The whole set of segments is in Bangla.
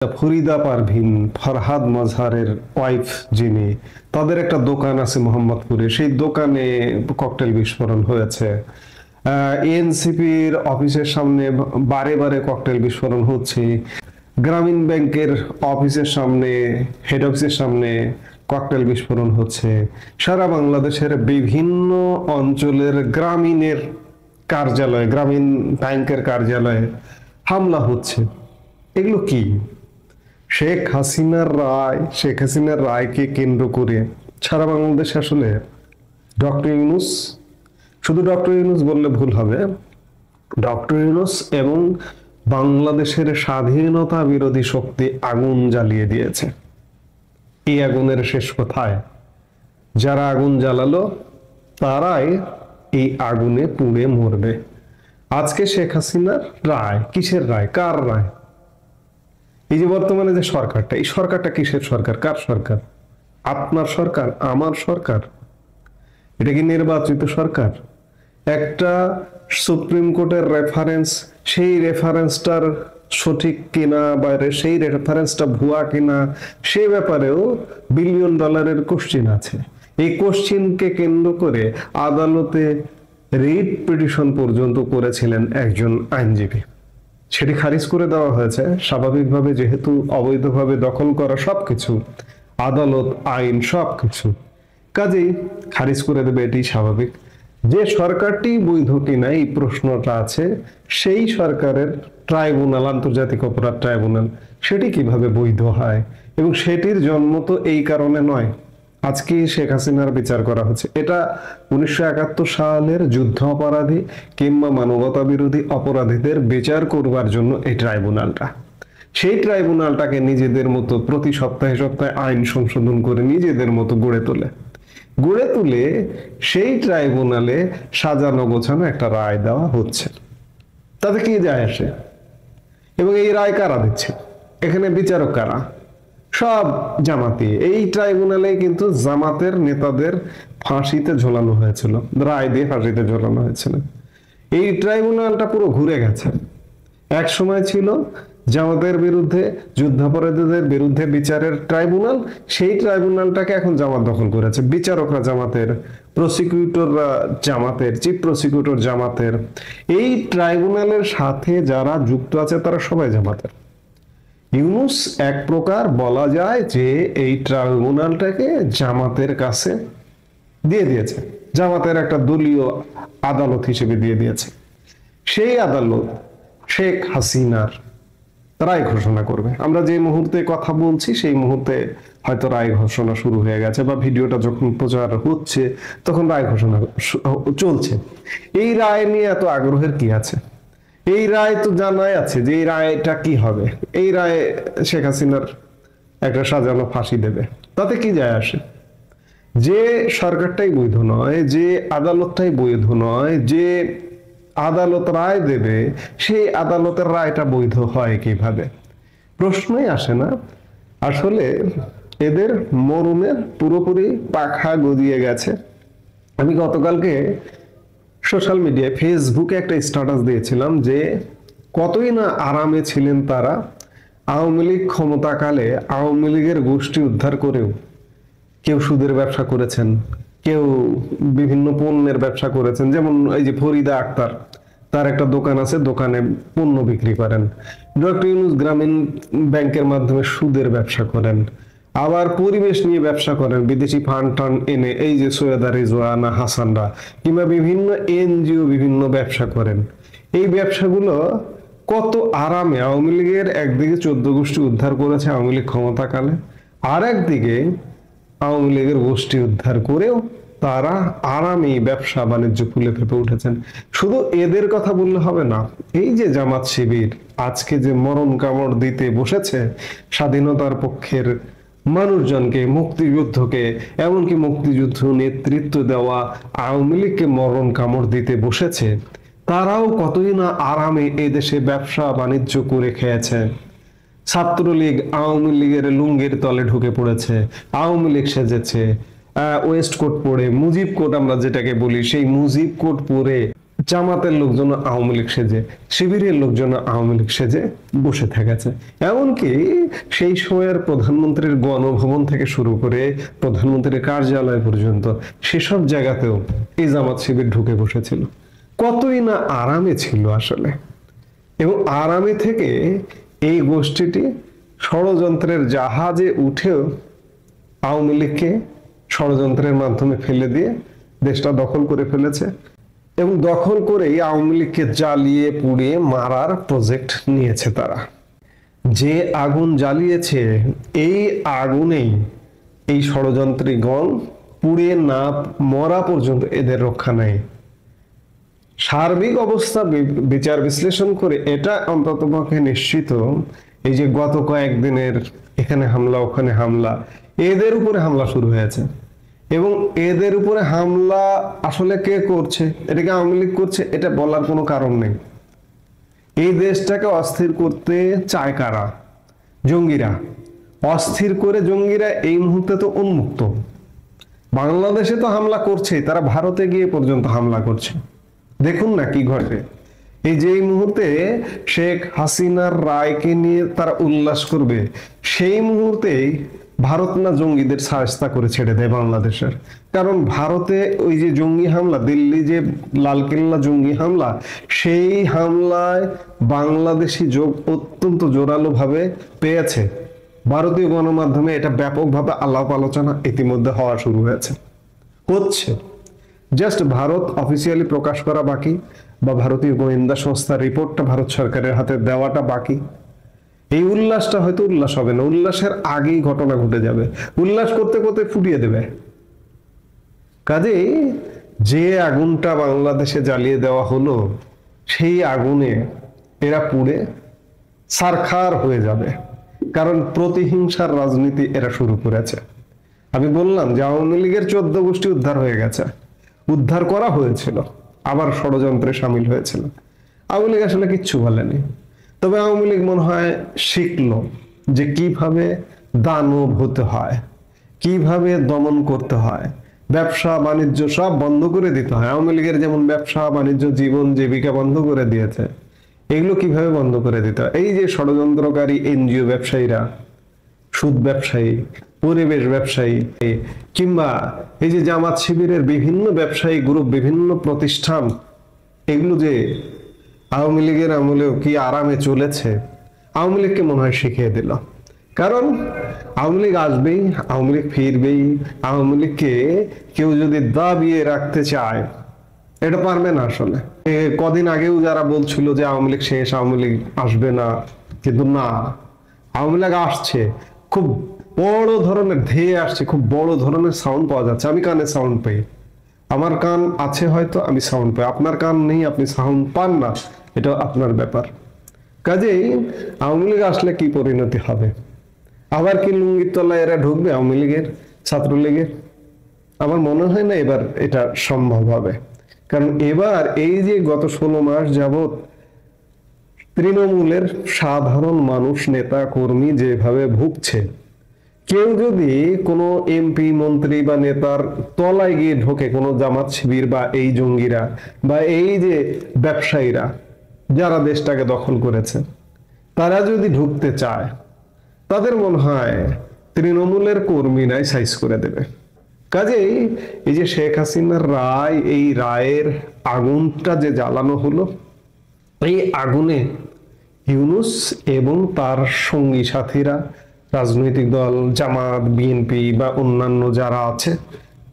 ফরিদা পারভিন, ফরহাদ মজহারের ওয়াইফ যিনি, তাদের একটা দোকান আছে মোহাম্মদপুরে, সেই দোকানে ককটেল বিস্ফোরণ হয়েছে। এনসিপির অফিসের সামনে বারে বারে ককটেল বিস্ফোরণ হচ্ছে। গ্রামীণ ব্যাংকের অফিসের সামনে, হেড অফিসের সামনে ককটেল বিস্ফোরণ হচ্ছে। সারা বাংলাদেশের বিভিন্ন অঞ্চলের গ্রামীণের কার্যালয়, গ্রামীণ ব্যাংকের কার্যালয়ে হামলা হচ্ছে। এগুলো কি? শেখ হাসিনার রায়কে কেন্দ্র করে সারা বাংলাদেশ আসলে ডক্টর ইউনূস, শুধু ডক্টর ইউনূস বললে ভুল হবে, ডক্টর ইউনূস এবং বাংলাদেশের স্বাধীনতা বিরোধী শক্তি আগুন জ্বালিয়ে দিয়েছে। এই আগুনের শেষ কোথায়? যারা আগুন জ্বালালো তারাই এই আগুনে পুড়ে মরবে। আজকে শেখ হাসিনার রায়, কিসের রায়, কার রায়? এই যে বর্তমানে যে সরকারটা, এই সরকারটা কিসের সরকার, কার সরকার? আপনার সরকার, আমার সরকার? এটা কি নির্বাচিত সরকার? একটা সুপ্রিম কোর্টের রেফারেন্স, সেই রেফারেন্সটার সঠিক কিনা বা সেই রেফারেন্সটা ভুয়া কিনা, সে ব্যাপারেও বিলিয়ন ডলারের কোশ্চিন আছে। এই কোশ্চিনকে কেন্দ্র করে আদালতে রিট পিটিশন পর্যন্ত করেছিলেন একজন আইনজীবী। সেটি খারিজ করে দেওয়া হয়েছে স্বাভাবিকভাবে, যেহেতু অবৈধভাবে দখল করা সবকিছু, আদালত, আইন সবকিছু, কাজেই খারিজ করে দেবে, এটি স্বাভাবিক। যে সরকারটি বৈধ কিনা এই প্রশ্নটা আছে, সেই সরকারের ট্রাইব্যুনাল, আন্তর্জাতিক অপরাধ ট্রাইব্যুনাল, সেটি কিভাবে বৈধ হয়? এবং সেটির জন্ম তো এই কারণে নয়, আজকে শেখ হাসিনার বিচার করা হচ্ছে। এটা 1971 সালের যুদ্ধ অপরাধী কিংবা মানবতা বিরোধী অপরাধীদের বিচার করবার জন্য এই ট্রাইব্যুনালটা। সেই ট্রাইব্যুনালটাকে নিজেদের মতো প্রতি সপ্তাহে সপ্তাহে আইন সংশোধন করে নিজেদের মতো গড়ে তুলে সেই ট্রাইব্যুনালে সাজানো গোছানো একটা রায় দেওয়া হচ্ছে। তাতে কি যায় আসে? এবং এই রায় কারা দিচ্ছে? এখানে বিচারক কারা? সব জামাতি। এই ট্রাইব্যুনালে কিন্তু জামাতের নেতাদের ফাঁসিতে ঝোলানো হয়েছিল, রায় দিয়ে ফাঁসিতে ঝোলানো হয়েছিল। এই ট্রাইব্যুনালটা পুরো ঘুরে গেছে। এক সময় ছিল জামাতের বিরুদ্ধে, যুদ্ধাপরাধীদের বিরুদ্ধে বিচারের ট্রাইব্যুনাল, সেই ট্রাইব্যুনালটাকে এখন জামাত দখল করেছে। বিচারকরা জামাতের, প্রসিকিউটররা জামাতের, চিফ প্রসিকিউটর জামাতের। এই ট্রাইব্যুনালের সাথে যারা যুক্ত আছে তারা সবাই জামাতের। ইউনূস এক প্রকার বলা যায় যে এই ট্রাইব্যুনালটাকে জামাতের কাছে দিয়ে দিয়েছে, জামাতের একটা দলীয় আদালত হিসেবে দিয়ে দিয়েছে। সেই আদালত শেখ হাসিনার রায় ঘোষণা করবে। আমরা যে মুহূর্তে কথা বলছি সেই মুহূর্তে হয়তো রায় ঘোষণা শুরু হয়ে গেছে, বা ভিডিওটা যখন প্রচার হচ্ছে তখন রায় ঘোষণা চলছে। এই রায় নিয়ে এত আগ্রহের কি আছে? এই রায় তো জানাই আছে যে এই রায়টা কি হবে। এই রায় শেখ হাসিনার একটা সাজানো ফাঁসি দেবে, তাতে কি যায় আসে? যে সরকারটাই বৈধ নয়, যে আদালতটাই বৈধ নয়, যে আদালত রায় দেবে, সেই আদালতের রায়টা বৈধ হয় কিভাবে? প্রশ্নই আসে না। আসলে এদের মরণের পুরোপুরি পাখা গজিয়ে গেছে। আমি গতকালকে সোশ্যাল মিডিয়ায়, ফেসবুকে একটা স্ট্যাটাস দিয়েছিলাম যে কতই না আরামে ছিলেন তারা। আওয়ামী লীগ ক্ষমতাকালে আওয়ামী লীগের গোষ্ঠী উদ্ধার করেও কেউ সুদের ব্যবসা করেছেন, কেউ বিভিন্ন পণ্যের ব্যবসা করেছেন। যেমন এই যে ফরিদা আক্তার, তার একটা দোকান আছে, দোকানে পণ্য বিক্রি করেন। ডক্টর ইউনূস গ্রামীণ ব্যাংকের মাধ্যমে সুদের ব্যবসা করেন। আবার পরিবেশ নিয়ে ব্যবসা করেন, বিদেশি ফান্ড টান্ড এনে, এই যে সৈয়দা রিজওয়ানা হাসানরা, কিংবা বিভিন্ন এনজিও বিভিন্ন ব্যবসা করেন। এই ব্যবসাগুলো কত আরামে আওয়ামী লীগের একদিকে 14 গোষ্ঠী উদ্ধার করেছে আওয়ামী লীগ ক্ষমতাকালে, আর একদিকে আওয়ামী লীগের গোষ্ঠী উদ্ধার করেও তারা আরামে ব্যবসা বাণিজ্য ফুলে ফেপে উঠেছেন। শুধু এদের কথা বললে হবে না, এই যে জামাত শিবির আজকে যে মরণ কামড় দিতে বসেছে স্বাধীনতার পক্ষের মানুষজনকে, মুক্তিযুদ্ধকে, এমনকি মুক্তিযুদ্ধ নেতৃত্ব দেওয়া আওয়ামী লীগকে মরণ কামড় দিতে বসেছে, তারাও কতই না আরামে এই দেশে ব্যবসা বাণিজ্য করে খেয়েছে। ছাত্রলীগ আওয়ামী লীগের লুঙ্গির তলে ঢুকে পড়েছে, আওয়ামী লীগ সেজেছে, ওয়েস্ট কোট পরে, মুজিব কোট আমরা যেটাকে বলি, সেই মুজিব কোট পরে জামাতের লোকজন আওয়ামী লীগ সেজে, শিবিরের লোকজন আওয়ামী লীগ সেজে বসে থেকেছে। এমনকি সেই সময়ের প্রধানমন্ত্রীর গণভবন থেকে শুরু করে প্রধানমন্ত্রীর কার্যালয় পর্যন্ত সেসব জায়গাতেও এই জামাত শিবির ঢুকে বসেছিল। কতই না আরামে ছিল আসলে। এবং আরামে থেকে এই গোষ্ঠীটি ষড়যন্ত্রের জাহাজে উঠেও আওয়ামী লীগকে ষড়যন্ত্রের মাধ্যমে ফেলে দিয়ে দেশটা দখল করে ফেলেছে এবং দখল করেই আওয়ামী লীগকে জ্বালিয়ে পুড়িয়ে মারার প্রজেক্ট নিয়েছে তারা। যে আগুন জ্বালিয়েছে এই আগুনেই এই ষড়যন্ত্রীগণ পুড়িয়ে না মরা পর্যন্ত এদের রক্ষা নেই। সার্বিক অবস্থা বিচার বিশ্লেষণ করে এটা অন্ততপক্ষে নিশ্চিত, এই যে গত কয়েকদিনের এখানে হামলা ওখানে হামলা, এদের উপরে হামলা শুরু হয়েছে এবং এদের উপরে হামলা আসলে কে করছে, এটাকে আওয়ামী লীগ করছে এটা বলার কোনো কারণ নেই। এই দেশটাকে অস্থির করতে চায় কারা? জঙ্গিরা। অস্থির করে জঙ্গিরা এই মুহূর্তে তো উন্মুক্ত, বাংলাদেশে তো হামলা করছে, তারা ভারতে গিয়ে পর্যন্ত হামলা করছে। দেখুন না কি ঘটে। এই যে এই মুহূর্তে শেখ হাসিনার রায়কে নিয়ে তারা উল্লাস করবে, সেই মুহূর্তেই ভারত না জঙ্গিদের সাহায্য করে ছেড়ে দেয় বাংলাদেশের। কারণ ভারতে ওই যে জঙ্গি হামলা, দিল্লি যে লালকেল্লা জঙ্গি হামলা, সেই হামলায় বাংলাদেশি যোগ অত্যন্ত জোরালো ভাবে পেয়েছে। ভারতীয় গণমাধ্যমে এটা ব্যাপকভাবে আলাপ আলোচনা ইতিমধ্যে হওয়া শুরু হয়েছে, হচ্ছে। জাস্ট ভারত অফিসিয়ালি প্রকাশ করা বাকি, বা ভারতীয় গোয়েন্দা সংস্থার রিপোর্টটা ভারত সরকারের হাতে দেওয়াটা বাকি। এই উল্লাসটা হয়তো উল্লাস হবে না, উল্লাসের আগেই ঘটনা ঘটে যাবে, উল্লাস করতে করতে ফুটিয়ে দেবে। কাজেই যে আগুনটা বাংলাদেশে জ্বালিয়ে দেওয়া হলো, সেই আগুনে এরা পুড়ে ছারখার হয়ে যাবে। কারণ প্রতিহিংসার রাজনীতি এরা শুরু করেছে। আমি বললাম যে আওয়ামী লীগের 14 গোষ্ঠী উদ্ধার হয়ে গেছে, উদ্ধার করা হয়েছিল, আবার ষড়যন্ত্রে সামিল হয়েছিল। আওয়ামী লীগ আসলে কিচ্ছু বলেনি, তবে আওয়ামী লীগ মনে হয় শিখলো যে কিভাবে দানব হতে হয়, কিভাবে দমন করতে হয়, ব্যবসা বাণিজ্য সব বন্ধ করে দিতে হয়। আওয়ামী লীগের যেমন ব্যবসা বাণিজ্য জীবন জীবিকা বন্ধ করে দিয়েছে, এগুলো কিভাবে বন্ধ করে দিতে হয়। এই যে ষড়যন্ত্রকারী এনজিও ব্যবসায়ীরা, সুদ ব্যবসায়ী, পরিবেশ ব্যবসায়ী, কিংবা এই যে জামাত শিবিরের বিভিন্ন ব্যবসায়ী গ্রুপ, বিভিন্ন প্রতিষ্ঠান, এগুলো যে আওয়ামী লীগের আমলেও কি আরামে চলেছে, আওয়ামী লীগকে মনে হয় শিখিয়ে দিল। কারণ আওয়ামী লীগ আসবেই, আওয়ামী লীগ ফিরবেই। আওয়ামী লীগকে কেউ যদি দাবিয়ে রাখতে চায়, এটা পারবে না আসলে। কদিন আগেও যারা বলছিল যে আওয়ামী লীগ শেষ, আওয়ামী লীগ আসবে না, কিন্তু না, আওয়ামী লীগ আসছে। খুব বড় ধরনের ধেয়ে আসছে, খুব বড় ধরনের সাউন্ড পাওয়া যাচ্ছে। আমি কানে সাউন্ড পাই, আমার কান আছে হয়তো, আমি সাউন্ড পাই। আপনার কান নেই, আপনি সাউন্ড পান না, এটা আপনার ব্যাপার। কাজেই আওয়ামী লীগ আসলে কি পরিণতি হবে? আবার কি লুঙ্গির তলায় এরা ঢুকবে আওয়ামী লীগের, ছাত্রলীগের? আমার মনে হয় না এবার এটা সম্ভব হবে। কারণ এবার এই যে গত 16 মাস যাবত তৃণমূলের সাধারণ মানুষ, নেতা কর্মী যেভাবে ভুগছে, কেউ যদি কোনো এমপি মন্ত্রী বা নেতার তলায় গিয়ে ঢোকে, কোনো জামাত শিবির বা এই জঙ্গিরা বা এই যে ব্যবসায়ীরা যারা দেশটাকে দখল করেছে, তারা যদি ঢুকতে চায়, তাদের মনে হয় তৃণমূলের কর্মীরাই সাইজ করে দেবে। কাজেই এই যে শেখ হাসিনার রায়, এই রায়ের আগুনটা যে জ্বালানো হলো, এই আগুনে ইউনূস এবং তার সঙ্গী সাথীরা, রাজনৈতিক দল জামাত, বিএনপি বা অন্যান্য যারা আছে,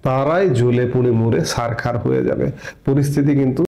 তারাই জ্বলে পুড়ে মরে ছারখার হয়ে যাবে। পরিস্থিতি কিন্তু